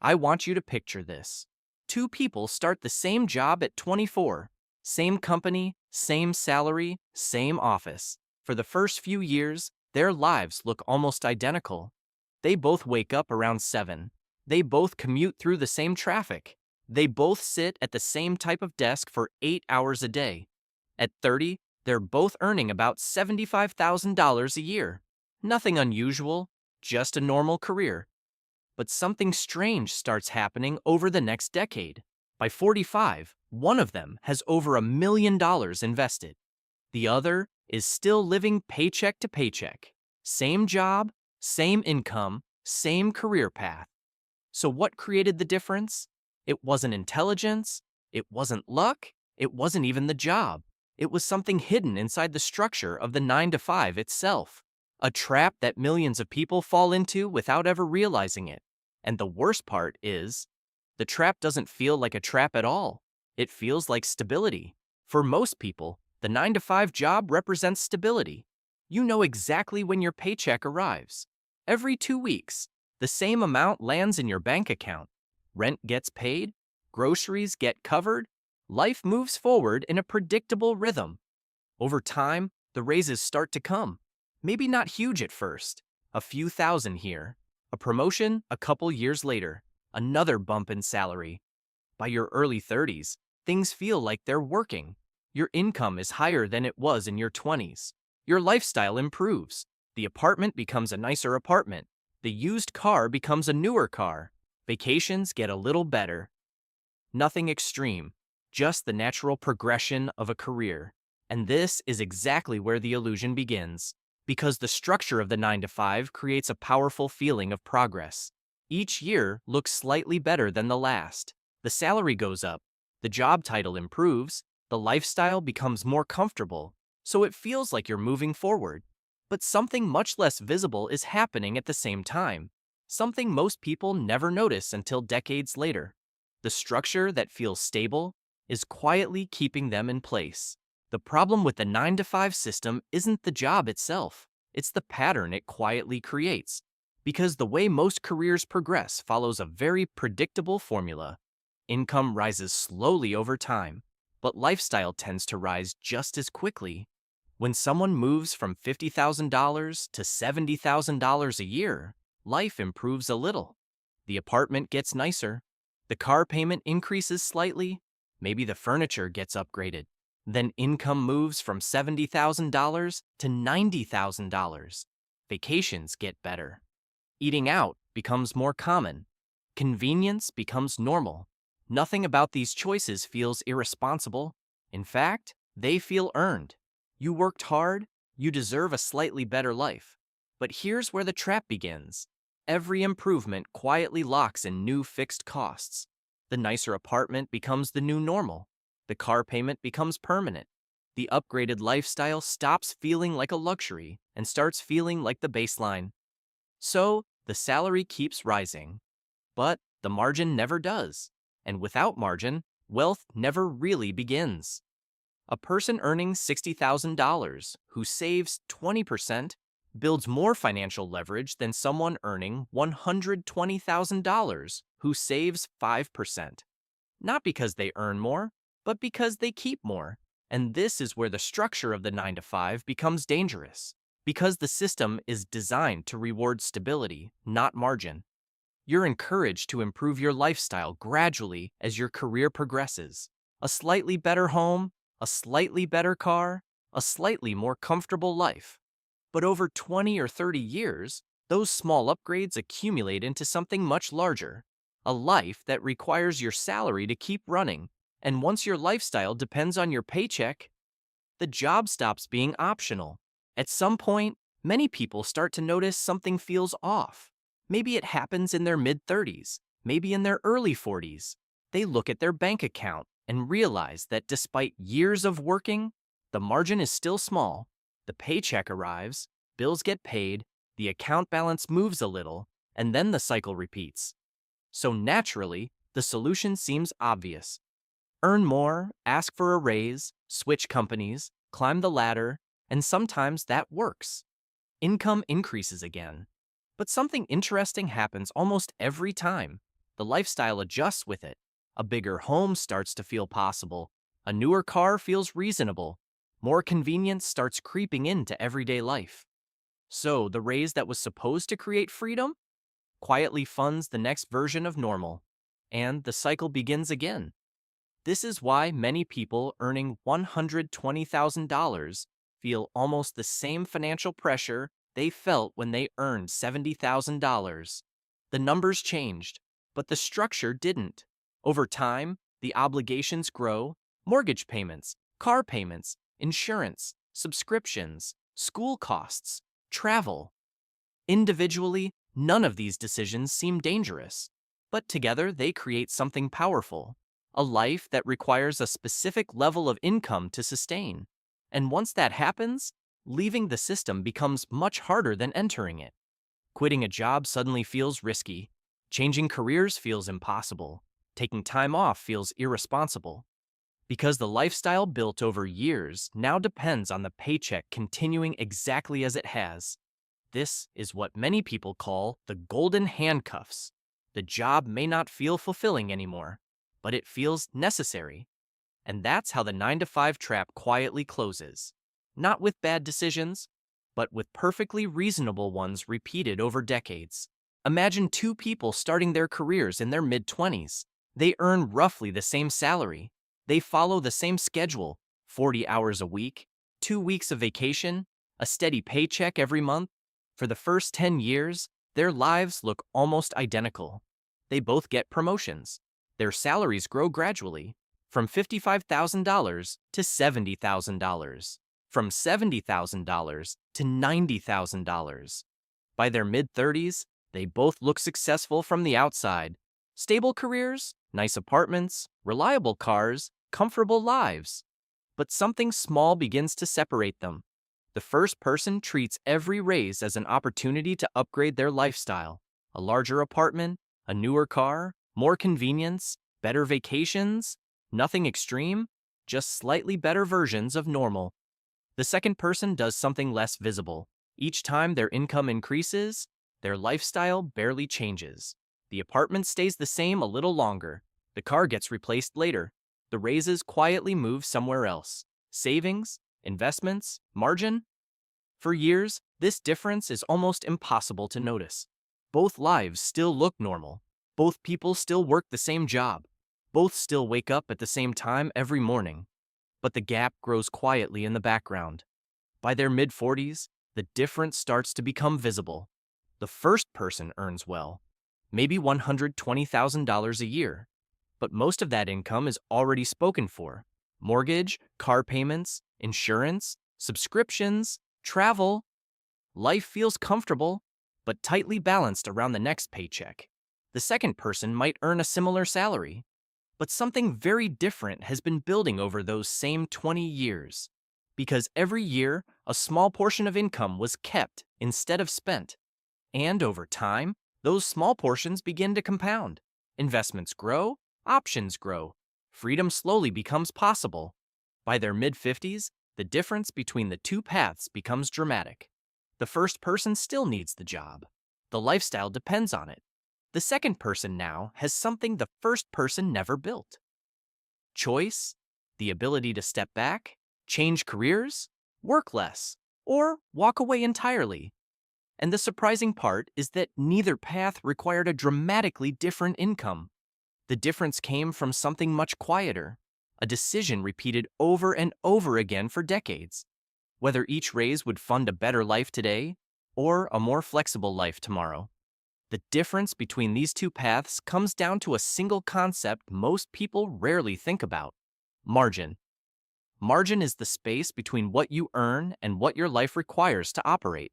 I want you to picture this. Two people start the same job at 24, same company, same salary, same office. For the first few years, their lives look almost identical. They both wake up around 7. They both commute through the same traffic. They both sit at the same type of desk for 8 hours a day. At 30, they're both earning about $75,000 a year. Nothing unusual, just a normal career. But something strange starts happening over the next decade. By 45, one of them has over $1 million invested. The other is still living paycheck to paycheck. Same job, same income, same career path. So what created the difference? It wasn't intelligence, it wasn't luck, it wasn't even the job. It was something hidden inside the structure of the 9 to 5 itself. A trap that millions of people fall into without ever realizing it. And the worst part is, the trap doesn't feel like a trap at all. It feels like stability. For most people, the 9 to 5 job represents stability. You know exactly when your paycheck arrives. Every 2 weeks, the same amount lands in your bank account. Rent gets paid, groceries get covered, life moves forward in a predictable rhythm. Over time, the raises start to come. Maybe not huge at first, a few thousand here, a promotion a couple years later, another bump in salary. By your early 30s, things feel like they're working. Your income is higher than it was in your 20s. Your lifestyle improves. The apartment becomes a nicer apartment. The used car becomes a newer car. Vacations get a little better. Nothing extreme, just the natural progression of a career. And this is exactly where the illusion begins, because the structure of the 9 to 5 creates a powerful feeling of progress. Each year looks slightly better than the last. The salary goes up, the job title improves, the lifestyle becomes more comfortable, so it feels like you're moving forward. But something much less visible is happening at the same time, something most people never notice until decades later. The structure that feels stable is quietly keeping them in place. The problem with the 9 to 5 system isn't the job itself, it's the pattern it quietly creates. Because the way most careers progress follows a very predictable formula. Income rises slowly over time, but lifestyle tends to rise just as quickly. When someone moves from $50,000 to $70,000 a year, life improves a little. The apartment gets nicer, the car payment increases slightly, maybe the furniture gets upgraded. Then income moves from $70,000 to $90,000. Vacations get better. Eating out becomes more common. Convenience becomes normal. Nothing about these choices feels irresponsible. In fact, they feel earned. You worked hard, you deserve a slightly better life. But here's where the trap begins. Every improvement quietly locks in new fixed costs. The nicer apartment becomes the new normal. The car payment becomes permanent. The upgraded lifestyle stops feeling like a luxury and starts feeling like the baseline. So, the salary keeps rising. But the margin never does. And without margin, wealth never really begins. A person earning $60,000 who saves 20% builds more financial leverage than someone earning $120,000 who saves 5%. Not because they earn more, but because they keep more. And this is where the structure of the 9 to 5 becomes dangerous, because the system is designed to reward stability, not margin. You're encouraged to improve your lifestyle gradually as your career progresses. A slightly better home, a slightly better car, a slightly more comfortable life. But over 20 or 30 years, those small upgrades accumulate into something much larger. A life that requires your salary to keep running. And once your lifestyle depends on your paycheck, the job stops being optional. At some point, many people start to notice something feels off. Maybe it happens in their mid-30s, maybe in their early 40s. They look at their bank account and realize that despite years of working, the margin is still small. The paycheck arrives, bills get paid, the account balance moves a little, and then the cycle repeats. So naturally, the solution seems obvious. Earn more, ask for a raise, switch companies, climb the ladder, and sometimes that works. Income increases again. But something interesting happens almost every time. the lifestyle adjusts with it. A bigger home starts to feel possible. A newer car feels reasonable. More convenience starts creeping into everyday life. So, the raise that was supposed to create freedom quietly funds the next version of normal. And the cycle begins again. This is why many people earning $120,000 feel almost the same financial pressure they felt when they earned $70,000. The numbers changed, but the structure didn't. Over time, the obligations grow: mortgage payments, car payments, insurance, subscriptions, school costs, travel. Individually, none of these decisions seem dangerous, but together they create something powerful: a life that requires a specific level of income to sustain. And once that happens, leaving the system becomes much harder than entering it. Quitting a job suddenly feels risky. Changing careers feels impossible. Taking time off feels irresponsible. Because the lifestyle built over years now depends on the paycheck continuing exactly as it has. This is what many people call the golden handcuffs. The job may not feel fulfilling anymore, but it feels necessary. And that's how the 9 to 5 trap quietly closes. Not with bad decisions, but with perfectly reasonable ones repeated over decades. Imagine two people starting their careers in their mid-20s. They earn roughly the same salary. They follow the same schedule: 40 hours a week, 2 weeks of vacation, a steady paycheck every month. For the first 10 years, their lives look almost identical. They both get promotions. Their salaries grow gradually, from $55,000 to $70,000, from $70,000 to $90,000. By their mid-30s, they both look successful from the outside. Stable careers, nice apartments, reliable cars, comfortable lives. But something small begins to separate them. The first person treats every raise as an opportunity to upgrade their lifestyle: a larger apartment, a newer car, more convenience, better vacations. Nothing extreme, just slightly better versions of normal. The second person does something less visible. Each time their income increases, their lifestyle barely changes. The apartment stays the same a little longer. The car gets replaced later. The raises quietly move somewhere else. Savings, investments, margin. For years, this difference is almost impossible to notice. Both lives still look normal. Both people still work the same job. Both still wake up at the same time every morning. But the gap grows quietly in the background. By their mid-40s, the difference starts to become visible. The first person earns well, maybe $120,000 a year, but most of that income is already spoken for: mortgage, car payments, insurance, subscriptions, travel. Life feels comfortable, but tightly balanced around the next paycheck. The second person might earn a similar salary, but something very different has been building over those same 20 years. Because every year, a small portion of income was kept instead of spent. And over time, those small portions begin to compound. Investments grow, options grow. Freedom slowly becomes possible. By their mid-50s, the difference between the two paths becomes dramatic. The first person still needs the job. The lifestyle depends on it. The second person now has something the first person never built: choice, the ability to step back, change careers, work less, or walk away entirely. And the surprising part is that neither path required a dramatically different income. The difference came from something much quieter: a decision repeated over and over again for decades. Whether each raise would fund a better life today or a more flexible life tomorrow. The difference between these two paths comes down to a single concept most people rarely think about: margin. Margin is the space between what you earn and what your life requires to operate.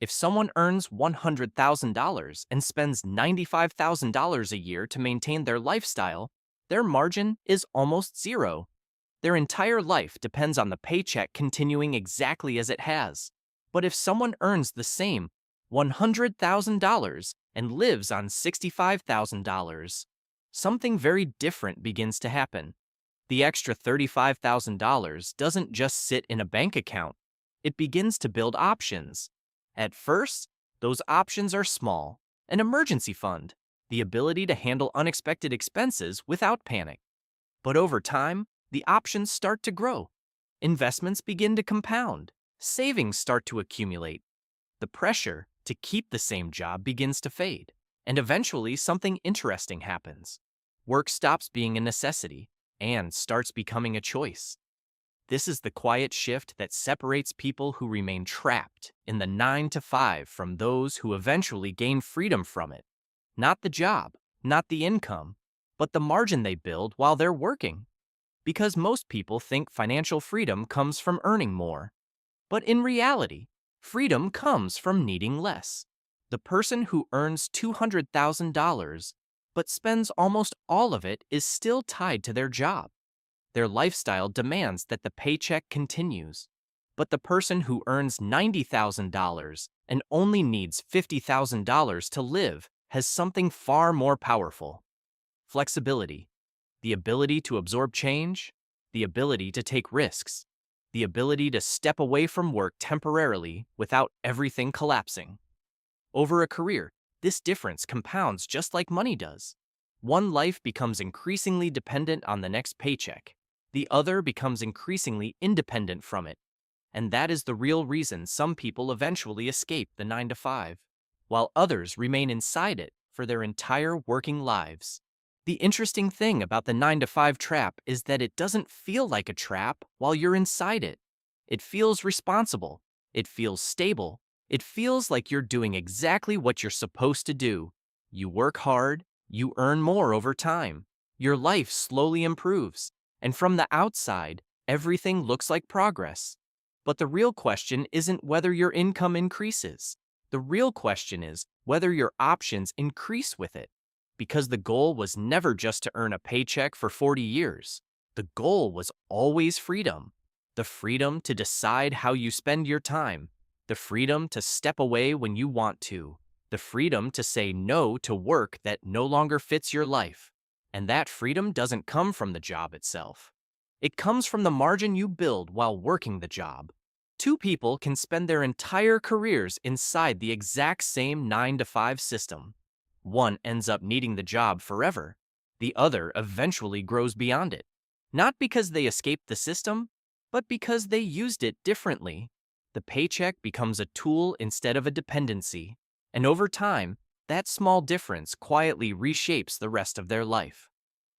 If someone earns $100,000 and spends $95,000 a year to maintain their lifestyle, their margin is almost zero. Their entire life depends on the paycheck continuing exactly as it has. But if someone earns the same $100,000 and lives on $65,000, something very different begins to happen. The extra $35,000 doesn't just sit in a bank account. It begins to build options. At first, those options are small: an emergency fund, the ability to handle unexpected expenses without panic. But over time, the options start to grow. Investments begin to compound. Savings start to accumulate. The pressure to keep the same job begins to fade. And eventually, something interesting happens. Work stops being a necessity and starts becoming a choice. This is the quiet shift that separates people who remain trapped in the 9 to 5 from those who eventually gain freedom from it. Not the job, not the income, but the margin they build while they're working. Because most people think financial freedom comes from earning more. But in reality, freedom comes from needing less. The person who earns $200,000 but spends almost all of it is still tied to their job. Their lifestyle demands that the paycheck continues. But the person who earns $90,000 and only needs $50,000 to live has something far more powerful: flexibility, the ability to absorb change, the ability to take risks, the ability to step away from work temporarily without everything collapsing. Over a career, this difference compounds just like money does. One life becomes increasingly dependent on the next paycheck. The other becomes increasingly independent from it. And that is the real reason some people eventually escape the 9 to 5, while others remain inside it for their entire working lives. The interesting thing about the 9 to 5 trap is that it doesn't feel like a trap while you're inside it. It feels responsible. It feels stable. It feels like you're doing exactly what you're supposed to do. You work hard. You earn more over time. Your life slowly improves. And from the outside, everything looks like progress. But the real question isn't whether your income increases. The real question is whether your options increase with it. Because the goal was never just to earn a paycheck for 40 years. The goal was always freedom. The freedom to decide how you spend your time. The freedom to step away when you want to. The freedom to say no to work that no longer fits your life. And that freedom doesn't come from the job itself. It comes from the margin you build while working the job. Two people can spend their entire careers inside the exact same 9 to 5 system. One ends up needing the job forever. The other eventually grows beyond it. Not because they escaped the system, but because they used it differently. The paycheck becomes a tool instead of a dependency. And over time, that small difference quietly reshapes the rest of their life.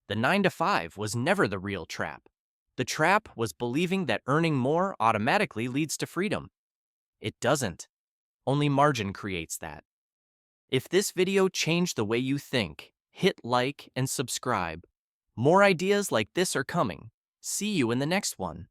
The 9 to 5 was never the real trap. The trap was believing that earning more automatically leads to freedom. It doesn't. Only margin creates that. If this video changed the way you think, hit like and subscribe. More ideas like this are coming. See you in the next one.